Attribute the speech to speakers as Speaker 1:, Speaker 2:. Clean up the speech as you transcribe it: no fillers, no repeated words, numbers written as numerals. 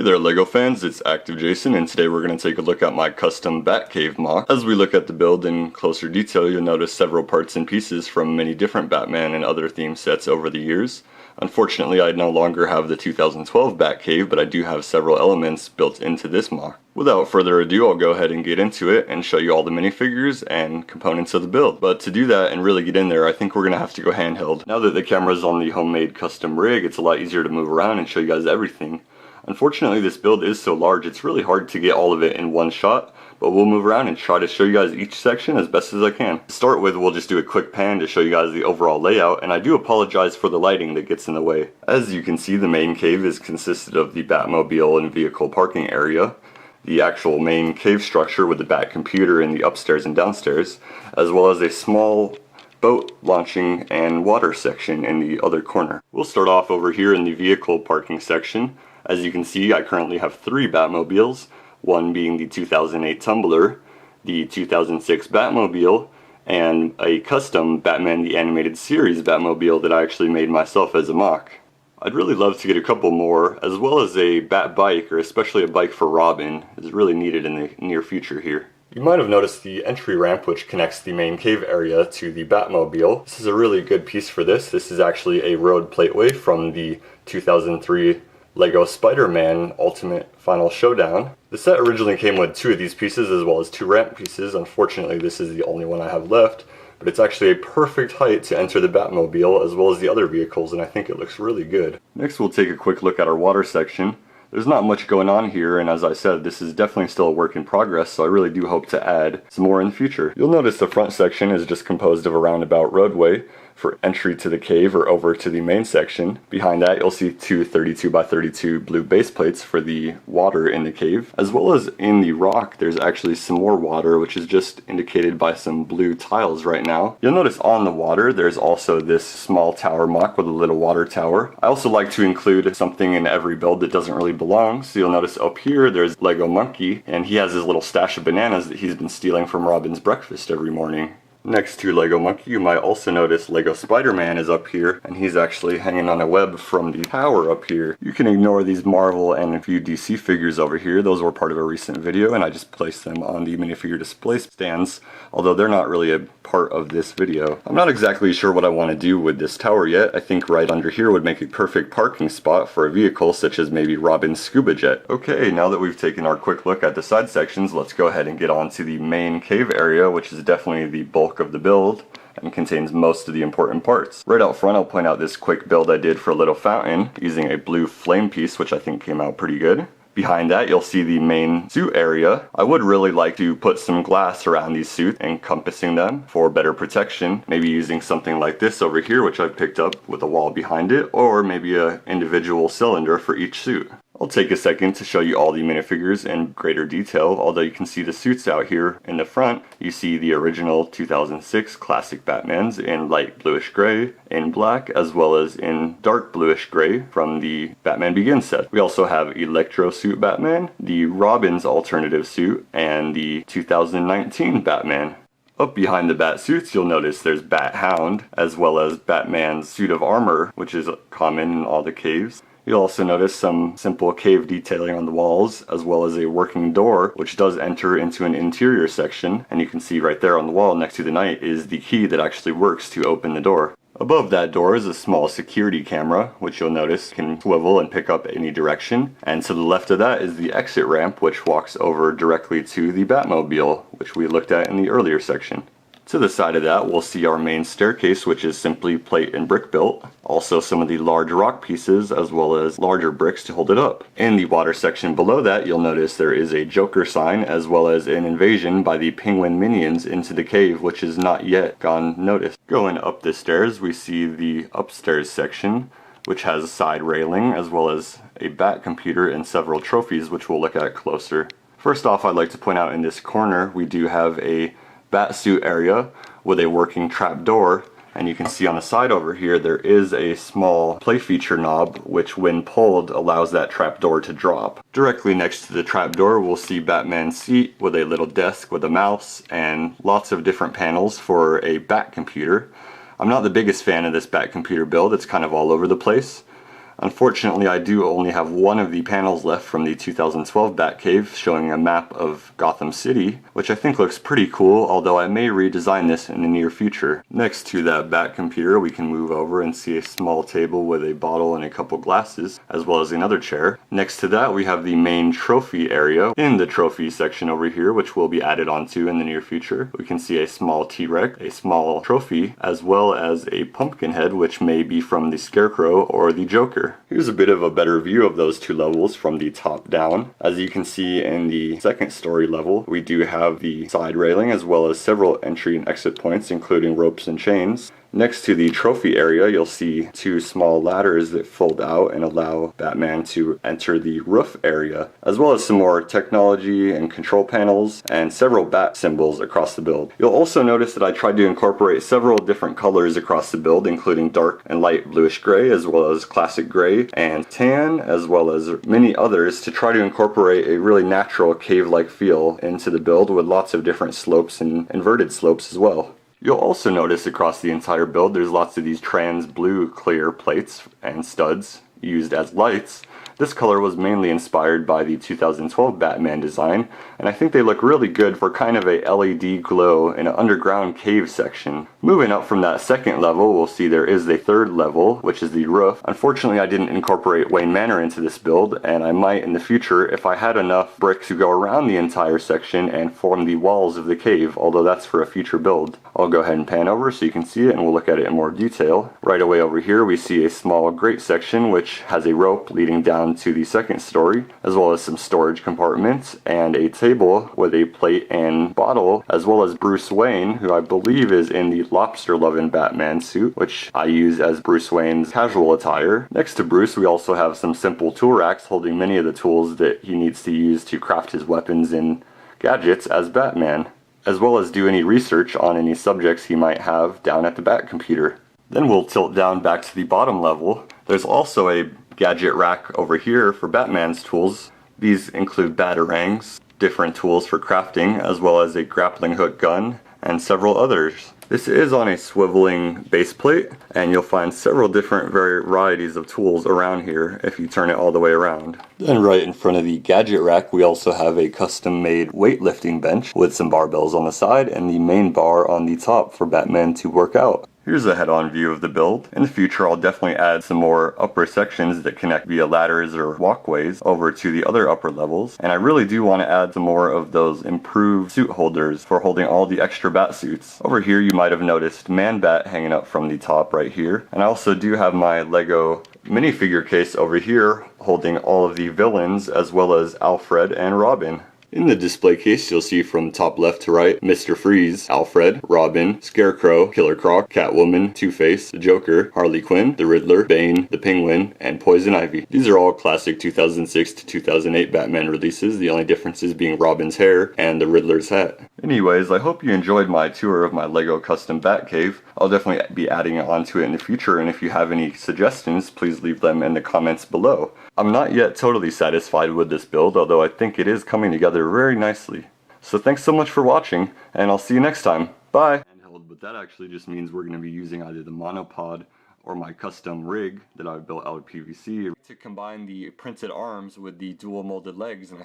Speaker 1: Hey there LEGO fans, it's Active Jason, and today we're going to take a look at my custom Batcave MOC. As we look at the build in closer detail, you'll notice several parts and pieces from many different Batman and other theme sets over the years. Unfortunately, I no longer have the 2012 Batcave, but I do have several elements built into this MOC. Without further ado, I'll go ahead and get into it and show you all the minifigures and components of the build. But to do that and really get in there, I think we're going to have to go handheld. Now that the camera's on the homemade custom rig, it's a lot easier to move around and show you guys everything. Unfortunately, this build is so large, it's really hard to get all of it in one shot, but we'll move around and try to show you guys each section as best as I can. To start with, we'll just do a quick pan to show you guys the overall layout, and I do apologize for the lighting that gets in the way. As you can see, the main cave is consisted of the Batmobile and vehicle parking area, the actual main cave structure with the Bat computer in the upstairs and downstairs, as well as a small boat launching and water section in the other corner. We'll start off over here in the vehicle parking section. As you can see, I currently have 3 Batmobiles, one being the 2008 Tumbler, the 2006 Batmobile, and a custom Batman the Animated Series Batmobile that I actually made myself as a MOC. I'd really love to get a couple more, as well as a Bat bike, or especially a bike for Robin, is really needed in the near future here. You might have noticed the entry ramp which connects the main cave area to the Batmobile. This is a really good piece for this. This is actually a road plateway from the 2003 LEGO Spider-Man Ultimate Final Showdown. The set originally came with 2 of these pieces as well as 2 ramp pieces. Unfortunately, this is the only one I have left, but it's actually a perfect height to enter the Batmobile as well as the other vehicles, and I think it looks really good. Next, we'll take a quick look at our water section. There's not much going on here, and as I said, this is definitely still a work in progress, so I really do hope to add some more in the future. You'll notice the front section is just composed of a roundabout roadway for entry to the cave or over to the main section. Behind that, you'll see 2 32x32 blue base plates for the water in the cave. As well as in the rock, there's actually some more water, which is just indicated by some blue tiles right now. You'll notice on the water, there's also this small tower MOC with a little water tower. I also like to include something in every build that doesn't really belong, so you'll notice up here, there's Lego Monkey, and he has his little stash of bananas that he's been stealing from Robin's breakfast every morning. Next to Lego Monkey, you might also notice Lego Spider-Man is up here, and he's actually hanging on a web from the tower up here. You can ignore these Marvel and a few DC figures over here. Those were part of a recent video, and I just placed them on the minifigure display stands, although they're not really a part of this video. I'm not exactly sure what I want to do with this tower yet. I think right under here would make a perfect parking spot for a vehicle such as maybe Robin's scuba jet. Okay, now that we've taken our quick look at the side sections, let's go ahead and get on to the main cave area, which is definitely the bulk of the build and contains most of the important parts. Right out front, I'll point out this quick build I did for a little fountain using a blue flame piece, which I think came out pretty good. Behind that, you'll see the main suit area. I would really like to put some glass around these suits, encompassing them for better protection. Maybe using something like this over here, which I've picked up with a wall behind it, or maybe an individual cylinder for each suit. I'll take a second to show you all the minifigures in greater detail. Although you can see the suits out here in the front, you see the original 2006 classic Batmans in light bluish gray, in black, as well as in dark bluish gray from the Batman Begins set. We also have Electro Suit Batman, the Robin's alternative suit, and the 2019 Batman. Up behind the bat suits, you'll notice there's Bat Hound, as well as Batman's suit of armor, which is common in all the caves. You'll also notice some simple cave detailing on the walls, as well as a working door, which does enter into an interior section, and you can see right there on the wall next to the knight is the key that actually works to open the door. Above that door is a small security camera, which you'll notice can swivel and pick up any direction, and to the left of that is the exit ramp, which walks over directly to the Batmobile, which we looked at in the earlier section. To the side of that, we'll see our main staircase, which is simply plate and brick built. Also some of the large rock pieces, as well as larger bricks to hold it up. In the water section below that, you'll notice there is a Joker sign, as well as an invasion by the penguin minions into the cave, which is not yet gone noticed. Going up the stairs, we see the upstairs section, which has a side railing, as well as a Bat computer and several trophies, which we'll look at closer. First off, I'd like to point out in this corner, we do have a Batsuit area with a working trap door, and you can see on the side over here there is a small play feature knob which when pulled allows that trap door to drop. Directly next to the trap door we'll see Batman's seat with a little desk with a mouse and lots of different panels for a Bat computer. I'm not the biggest fan of this Bat computer build, it's kind of all over the place. Unfortunately, I do only have one of the panels left from the 2012 Batcave showing a map of Gotham City, which I think looks pretty cool, although I may redesign this in the near future. Next to that Bat computer, we can move over and see a small table with a bottle and a couple glasses, as well as another chair. Next to that, we have the main trophy area. In the trophy section over here, which will be added onto in the near future, we can see a small T-Rex, a small trophy, as well as a pumpkin head, which may be from the Scarecrow or the Joker. Here's a bit of a better view of those two levels from the top down. As you can see in the second story level, we do have the side railing as well as several entry and exit points, including ropes and chains. Next to the trophy area, you'll see two small ladders that fold out and allow Batman to enter the roof area, as well as some more technology and control panels and several bat symbols across the build. You'll also notice that I tried to incorporate several different colors across the build, including dark and light bluish gray, as well as classic gray and tan, as well as many others, to try to incorporate a really natural cave-like feel into the build with lots of different slopes and inverted slopes as well. You'll also notice across the entire build there's lots of these trans blue clear plates and studs used as lights. This color was mainly inspired by the 2012 Batman design, and I think they look really good for kind of a LED glow in an underground cave section. Moving up from that second level, we'll see there is a third level, which is the roof. Unfortunately, I didn't incorporate Wayne Manor into this build, and I might in the future if I had enough brick to go around the entire section and form the walls of the cave, although that's for a future build. I'll go ahead and pan over so you can see it, and we'll look at it in more detail. Right away over here, we see a small grate section, which has a rope leading down to the second story, as well as some storage compartments and a table with a plate and bottle, as well as Bruce Wayne, who I believe is in the lobster loving Batman suit, which I use as Bruce Wayne's casual attire. Next to Bruce, we also have some simple tool racks holding many of the tools that he needs to use to craft his weapons and gadgets as Batman, as well as do any research on any subjects he might have down at the Bat computer. Then we'll tilt down back to the bottom level. There's also a gadget rack over here for Batman's tools. These include batarangs, different tools for crafting, as well as a grappling hook gun, and several others. This is on a swiveling base plate, and you'll find several different varieties of tools around here if you turn it all the way around. Then right in front of the gadget rack, we also have a custom-made weightlifting bench with some barbells on the side and the main bar on the top for Batman to work out. Here's a head-on view of the build. In the future, I'll definitely add some more upper sections that connect via ladders or walkways over to the other upper levels. And I really do want to add some more of those improved suit holders for holding all the extra bat suits. Over here, you might have noticed Man-Bat hanging up from the top right here. And I also do have my Lego minifigure case over here holding all of the villains, as well as Alfred and Robin. In the display case, you'll see from top left to right, Mr. Freeze, Alfred, Robin, Scarecrow, Killer Croc, Catwoman, Two-Face, the Joker, Harley Quinn, the Riddler, Bane, the Penguin, and Poison Ivy. These are all classic 2006 to 2008 Batman releases, the only differences being Robin's hair and the Riddler's hat. Anyways, I hope you enjoyed my tour of my Lego custom Batcave. I'll definitely be adding on to it in the future, and if you have any suggestions, please leave them in the comments below. I'm not yet totally satisfied with this build, although I think it is coming together very nicely. So thanks so much for watching, and I'll see you next time. Bye! But that actually just means we're going to be using either the monopod or my custom rig that I built out of PVC to combine the printed arms with the dual molded legs, and I